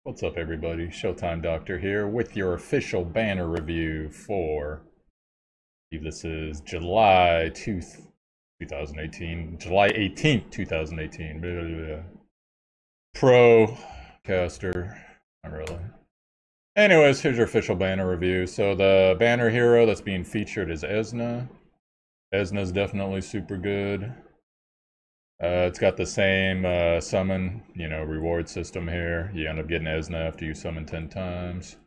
What's up, everybody? Showtime Doctor here with your official banner review for, I believe this is July 2018, July 18th, 2018. Blah, blah, blah. Pro caster, not really. Anyways, here's your official banner review. So the banner hero that's being featured is Esna. Esna's definitely super good. It's got the same summon, reward system here. You end up getting Esna after you summon 10 times.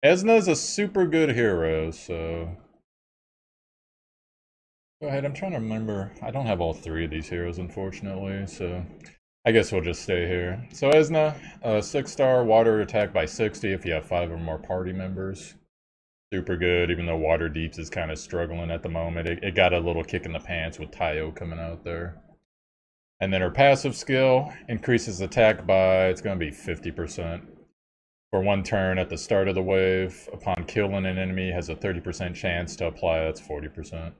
Esna's a super good hero, so... Go ahead, I'm trying to remember. I don't have all three of these heroes, unfortunately, so... I guess we'll just stay here. So Esna, 6-star, water attack by 60 if you have 5 or more party members. Super good, even though Water Deeps is kind of struggling at the moment. It got a little kick in the pants with Tayo coming out there. And then her passive skill increases attack by, it's going to be 50%. For 1 turn at the start of the wave. Upon killing an enemy, has a 30% chance to apply, that's 40%.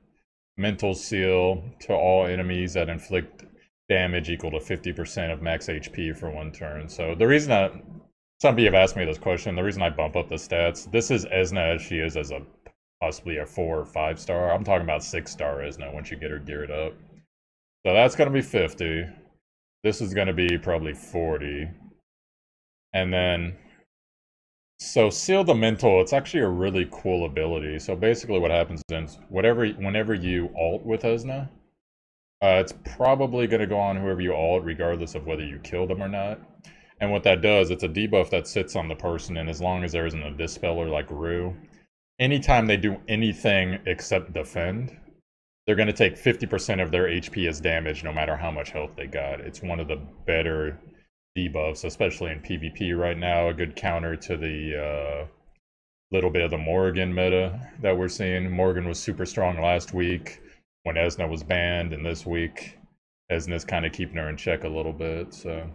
Mental Seal to all enemies that inflict damage equal to 50% of max HP for 1 turn. So the reason that, some people have asked me this question, the reason I bump up the stats, this is Esna as she is as a possibly a 4 or 5-star. I'm talking about 6-star Esna once you get her geared up. So that's going to be 50. This is going to be probably 40. And then, so Seal the Mental, it's actually a really cool ability. So basically what happens is, whenever you ult with Esna, it's probably going to go on whoever you ult, regardless of whether you kill them or not. And what that does, it's a debuff that sits on the person, and as long as there isn't a Dispeller like Rue, anytime they do anything except defend, they're going to take 50% of their HP as damage no matter how much health they got. It's one of the better debuffs, especially in PvP right now. A good counter to the little bit of the Morgan meta that we're seeing. Morgan was super strong last week when Esna was banned, and this week Esna's kind of keeping her in check a little bit. So,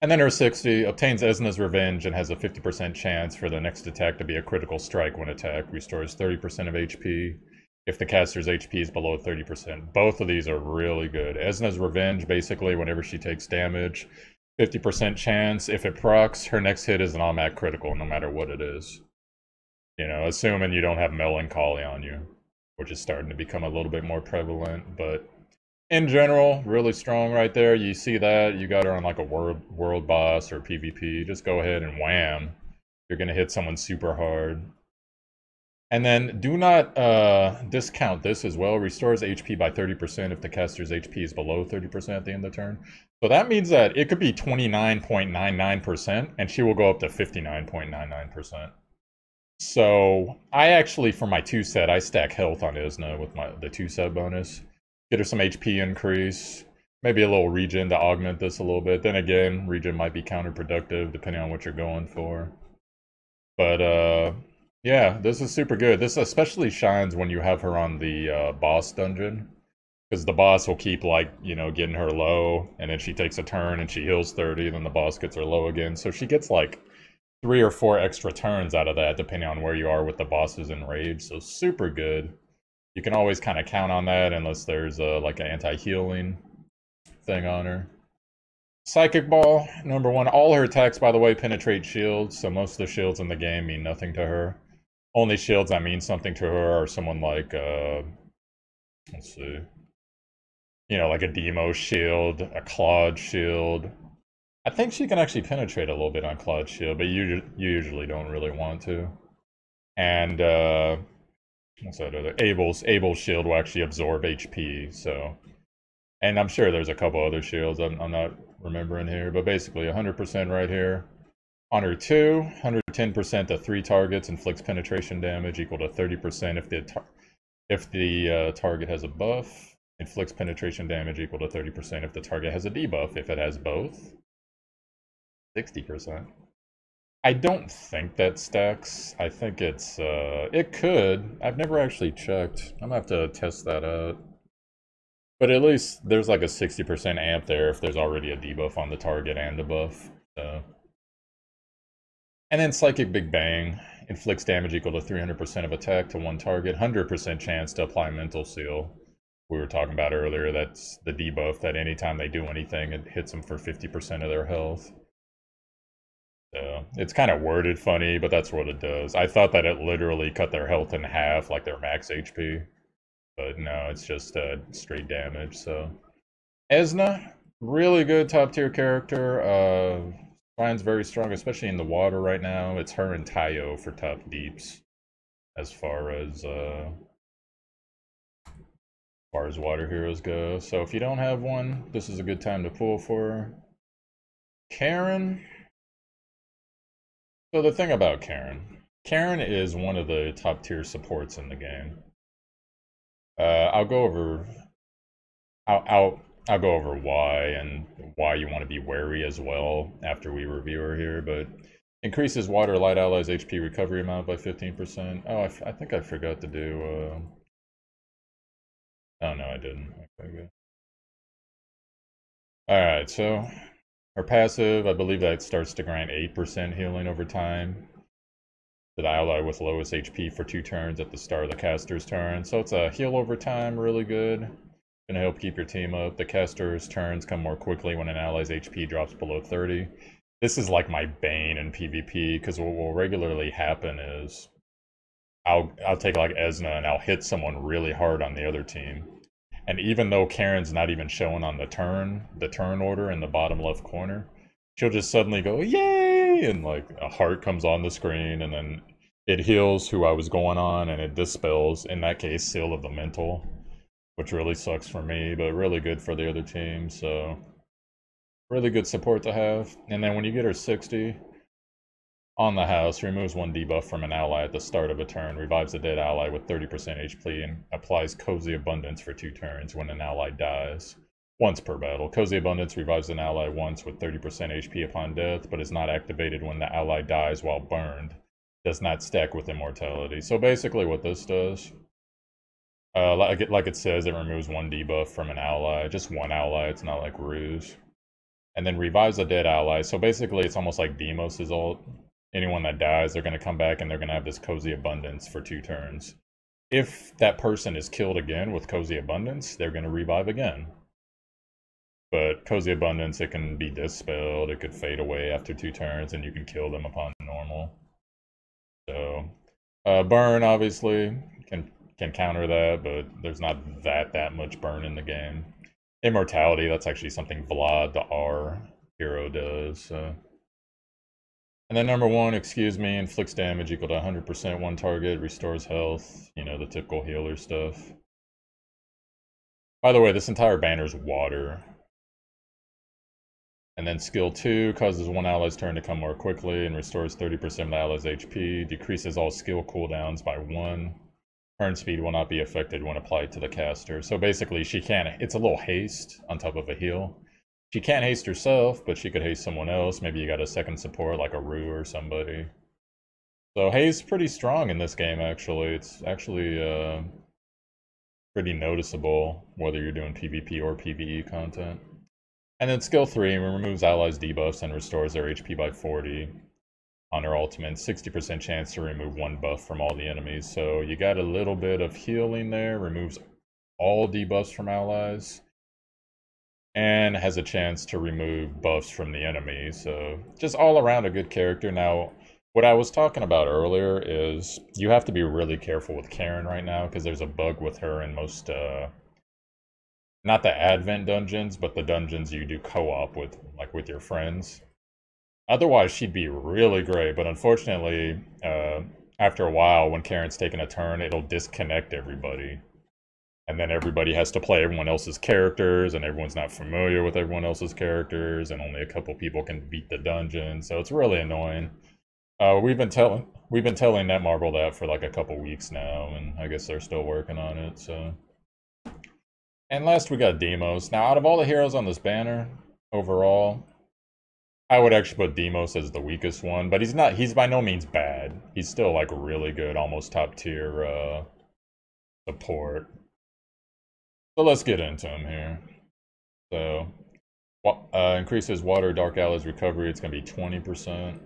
and then her 60 obtains Esna's Revenge and has a 50% chance for the next attack to be a critical strike when attacked. Restores 30% of HP. If the caster's HP is below 30%. Both of these are really good. Esna's Revenge, basically, whenever she takes damage, 50% chance. If it procs, her next hit is an automatic critical, no matter what it is. You know, assuming you don't have Melancholy on you, which is starting to become a little bit more prevalent. But in general, really strong right there. You see that, you got her on like a world boss or PvP. Just go ahead and wham. You're going to hit someone super hard. And then do not discount this as well. Restores HP by 30% if the caster's HP is below 30% at the end of the turn. So that means that it could be 29.99% and she will go up to 59.99%. So I actually, for my 2-set, I stack health on Esna with the 2-set bonus. Get her some HP increase. Maybe a little regen to augment this a little bit. Then again, regen might be counterproductive depending on what you're going for. But yeah, this is super good. This especially shines when you have her on the boss dungeon. Because the boss will keep, like, getting her low. And then she takes a turn and she heals 30. Then the boss gets her low again. So she gets, like, 3 or 4 extra turns out of that, depending on where you are with the bosses in Rage. So super good. You can always kind of count on that unless there's, like, an anti-healing thing on her. Psychic Ball, number 1. All her attacks, by the way, penetrate shields. So most of the shields in the game mean nothing to her. Only shields that mean something to her are someone like, let's see, like a Deimos shield, a Claude shield. I think she can actually penetrate a little bit on Claude's shield, but you usually don't really want to. And, what's that other? Abel's shield will actually absorb HP, so. And I'm sure there's a couple other shields I'm not remembering here, but basically 100% right here. On her 2, 110% to 3 targets, inflicts penetration damage equal to 30% if the target has a buff. Inflicts penetration damage equal to 30% if the target has a debuff. If it has both, 60%. I don't think that stacks. I think it's, it could. I've never actually checked. I'm gonna have to test that out. But at least there's like a 60% amp there if there's already a debuff on the target and a buff. So. And then Psychic Big Bang inflicts damage equal to 300% of attack to 1 target, 100% chance to apply Mental Seal. We were talking about earlier, that's the debuff that anytime they do anything, it hits them for 50% of their health. So it's kind of worded funny, but that's what it does. I thought that it literally cut their health in half, like their max HP. But no, it's just straight damage. So Esna, really good top tier character. Finds very strong, especially in the water right now. It's her and Tayo for top deeps as far as water heroes go. So if you don't have one, this is a good time to pull for her. Karen. So the thing about Karen is one of the top tier supports in the game. I'll go over I'll go over why and why you want to be wary as well after we review her here, but increases water light allies HP recovery amount by 15%. Oh, I think I forgot to do oh no, I didn't. Okay, good. Alright, so her passive, I believe that starts to grant 8% healing over time to the ally with lowest HP for 2 turns at the start of the caster's turn. So it's a heal over time, really good. Gonna help keep your team up. The caster's turns come more quickly when an ally's HP drops below 30. This is like my bane in PvP, because what will regularly happen is I'll take like Esna and I'll hit someone really hard on the other team. And even though Karen's not even showing on the turn order in the bottom left corner, she'll just suddenly go, yay! And like a heart comes on the screen, and then it heals who I was going on, and it dispels, in that case, Seal of the Mental, which really sucks for me, but really good for the other team, so really good support to have. And then when you get her 60, on the house, removes 1 debuff from an ally at the start of a turn, revives a dead ally with 30% HP, and applies Cozy Abundance for 2 turns when an ally dies. Once per battle. Cozy Abundance revives an ally once with 30% HP upon death, but is not activated when the ally dies while burned. Does not stack with immortality. So basically what this does, like it says, it removes 1 debuff from an ally. Just 1 ally, it's not like Ruse. And then revives a dead ally. So basically it's almost like Deimos' ult. Anyone that dies, they're going to come back and they're going to have this Cozy Abundance for 2 turns. If that person is killed again with Cozy Abundance, they're going to revive again. But Cozy Abundance, it can be dispelled, it could fade away after 2 turns, and you can kill them upon normal. So, burn, obviously, can counter that, but there's not that much burn in the game. Immortality, that's actually something Vlad, the R hero, does, so. And then number 1, excuse me, inflicts damage equal to 100% one target, restores health, you know, the typical healer stuff. By the way, this entire banner is water. And then skill 2 causes one ally's turn to come more quickly and restores 30% of the ally's HP, decreases all skill cooldowns by 1. Turn speed will not be affected when applied to the caster. So basically she can't, it's a little haste on top of a heal. She can't haste herself, but she could haste someone else. Maybe you got a second support like a Rue or somebody. So haste pretty strong in this game, actually. It's actually pretty noticeable whether you're doing PvP or PvE content. And then skill 3 removes allies' debuffs and restores their HP by 40. On her ultimate, 60% chance to remove 1 buff from all the enemies. So you got a little bit of healing there, removes all debuffs from allies, and has a chance to remove buffs from the enemy. So just all around a good character. Now, what I was talking about earlier is you have to be really careful with Karen right now, because there's a bug with her in most, not the Advent dungeons, but the dungeons you do co-op with, like with your friends. Otherwise, she'd be really great, but unfortunately, after a while, when Karen's taking a turn, it'll disconnect everybody. And then everybody has to play everyone else's characters, and everyone's not familiar with everyone else's characters, and only a couple people can beat the dungeon, so it's really annoying. We've been telling Netmarble that for like a couple weeks now, and I guess they're still working on it, so. And last we got Deimos. Now, out of all the heroes on this banner, overall, I would actually put Deimos as the weakest one, but he's by no means bad. He's still like really good, almost top tier support. So let's get into him here. So, increases water dark allies recovery, it's going to be 20%.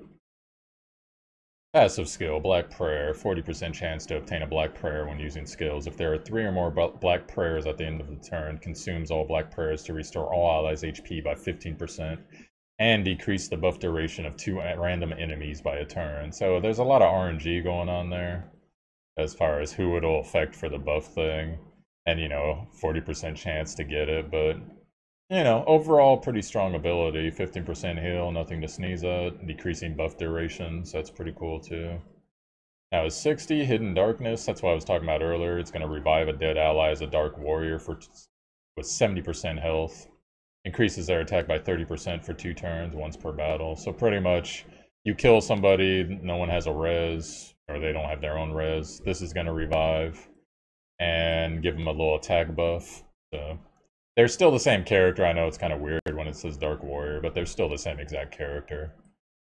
Passive skill, Black Prayer, 40% chance to obtain a Black Prayer when using skills. If there are 3 or more Black Prayers at the end of the turn, consumes all Black Prayers to restore all allies' HP by 15%. and decrease the buff duration of 2 random enemies by a turn. So there's a lot of RNG going on there as far as who it'll affect for the buff thing. And, 40% chance to get it, but, overall pretty strong ability. 15% heal, nothing to sneeze at, decreasing buff durations, that's pretty cool too. Now is 60, Hidden Darkness, that's what I was talking about earlier. It's going to revive a dead ally as a Dark Warrior with 70% health. Increases their attack by 30% for 2 turns, once per battle. So pretty much, you kill somebody, no one has a res, or they don't have their own res. This is going to revive and give them a little attack buff. So they're still the same character. I know it's kind of weird when it says Dark Warrior, but they're still the same exact character.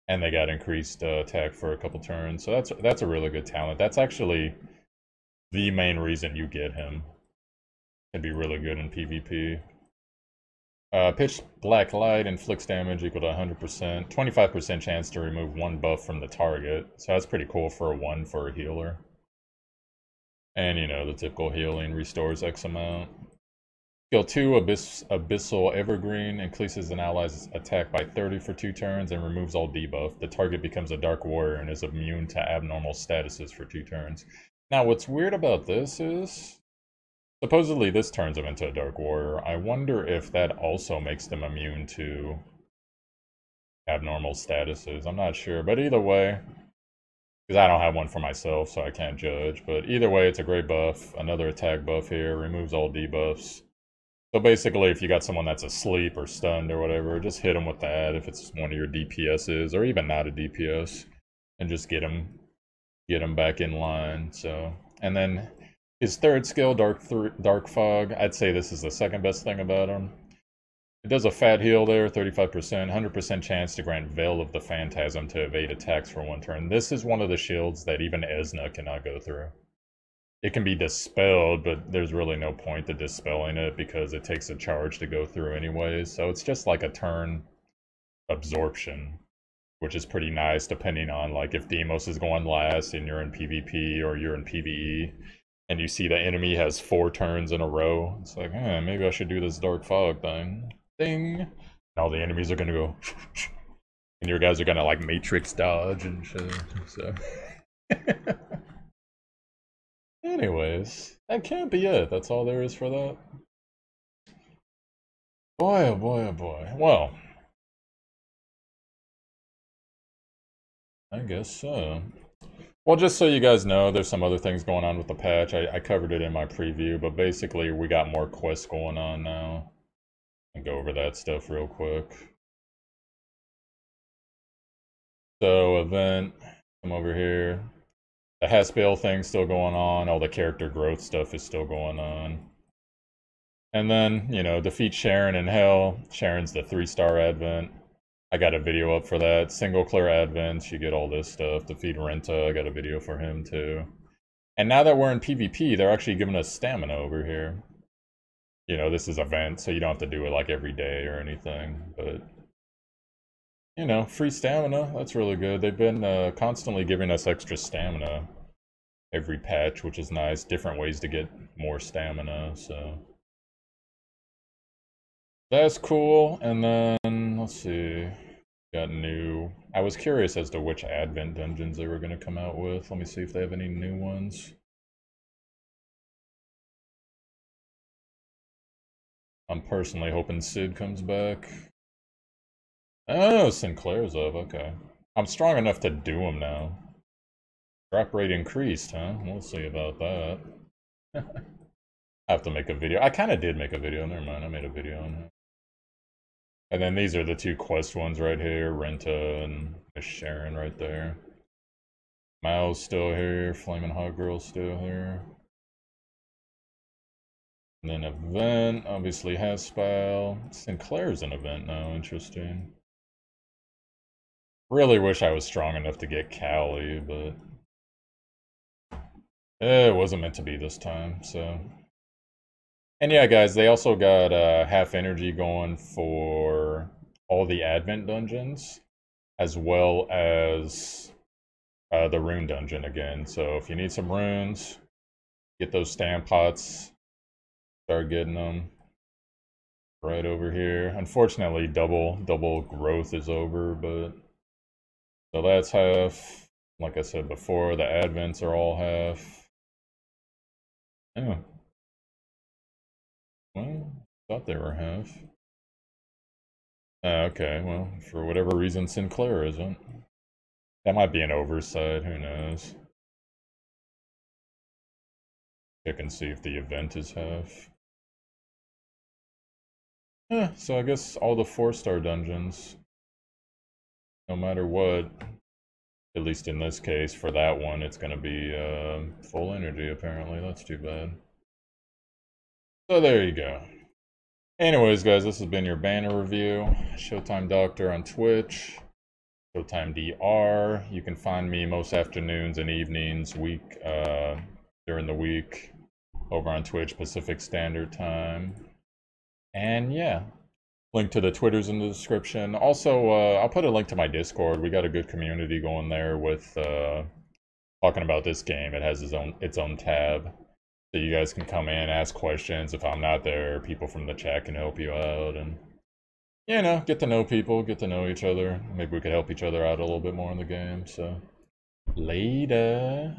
And they got increased attack for a couple turns. So that's a really good talent. That's actually the main reason you get him. It'd be really good in PvP. Pitch Black Light inflicts damage equal to 100%. 25% chance to remove 1 buff from the target. So that's pretty cool for a 1 for a healer. And, the typical healing restores X amount. Skill 2, Abyssal Evergreen, increases an ally's attack by 30 for 2 turns and removes all debuff. The target becomes a Dark Warrior and is immune to abnormal statuses for 2 turns. Now, what's weird about this is, supposedly this turns them into a Dark Warrior. I wonder if that also makes them immune to abnormal statuses. I'm not sure, but either way, because I don't have one for myself, so I can't judge. But either way, it's a great buff. Another attack buff here, removes all debuffs. So basically, if you got someone that's asleep or stunned or whatever, just hit them with that if it's one of your DPSs, or even not a DPS, and just get them back in line. So, and then his third skill, Dark Fog, I'd say this is the second best thing about him. It does a fat heal there, 35%, 100% chance to grant Veil of the Phantasm to evade attacks for 1 turn. This is one of the shields that even Esna cannot go through. It can be dispelled, but there's really no point to dispelling it because it takes a charge to go through anyways. So it's just like a turn absorption, which is pretty nice depending on like if Deimos is going last and you're in PvP or you're in PvE and you see the enemy has 4 turns in a row. It's like, maybe I should do this Dark Fog thing. Ding! And all the enemies are gonna go and your guys are gonna like matrix dodge and shit, so... Anyways, that can't be it. That's all there is for that. Boy, oh boy, oh boy. Well, I guess so. Well, just so you guys know, there's some other things going on with the patch. I covered it in my preview, but basically we got more quests going on now. I'll go over that stuff real quick. So, event, come over here. The Haspel thing's still going on, all the character growth stuff is still going on. And then, defeat Sharon in Hell. Sharon's the 3-star Advent. I got a video up for that. Single clear Advents, you get all this stuff. Defeat Renta, I got a video for him too. And now that we're in PvP, they're actually giving us stamina over here. This is event, so you don't have to do it like every day or anything, but... free stamina, that's really good. They've been constantly giving us extra stamina every patch, which is nice. Different ways to get more stamina, so... That's cool, and then, let's see... Got new... I was curious as to which Advent Dungeons they were going to come out with. Let me see if they have any new ones. I'm personally hoping Sid comes back. Oh, Sinclair's up, okay. I'm strong enough to do them now. Drop rate increased, huh? We'll see about that. I have to make a video. I kind of did make a video, never mind, I made a video on it. And then these are the 2 quest ones right here, Renta and Miss Sharon right there. Mal's still here, Flamin' Hot Girl's still here. And then event, obviously Haspel. Sinclair's an event now, interesting. Really wish I was strong enough to get Callie, but it wasn't meant to be this time, so. And yeah, guys, they also got half energy going for all the Advent dungeons, as well as the rune dungeon again. So if you need some runes, get those stamp pots, start getting them. right over here. Unfortunately, double growth is over, but so that's half. Like I said before, the advents are all half. Yeah. Well, thought they were half. Okay, well, for whatever reason, Sinclair isn't. That might be an oversight, who knows. Check and see if the event is half. Yeah, so I guess all the 4-star dungeons, no matter what, at least in this case, for that one, it's going to be full energy, apparently. That's too bad. So there you go. Anyways, guys, this has been your banner review. Showtime Doctor on Twitch. Showtimedr. You can find me most afternoons and evenings during the week over on Twitch Pacific Standard Time. And yeah, link to the Twitter's in the description. Also, I'll put a link to my Discord. We got a good community going there with talking about this game. It has its own tab. So you guys can come in, ask questions. If I'm not there, people from the chat can help you out. And, you know, get to know people, get to know each other. Maybe we could help each other out a little bit more in the game. So, later.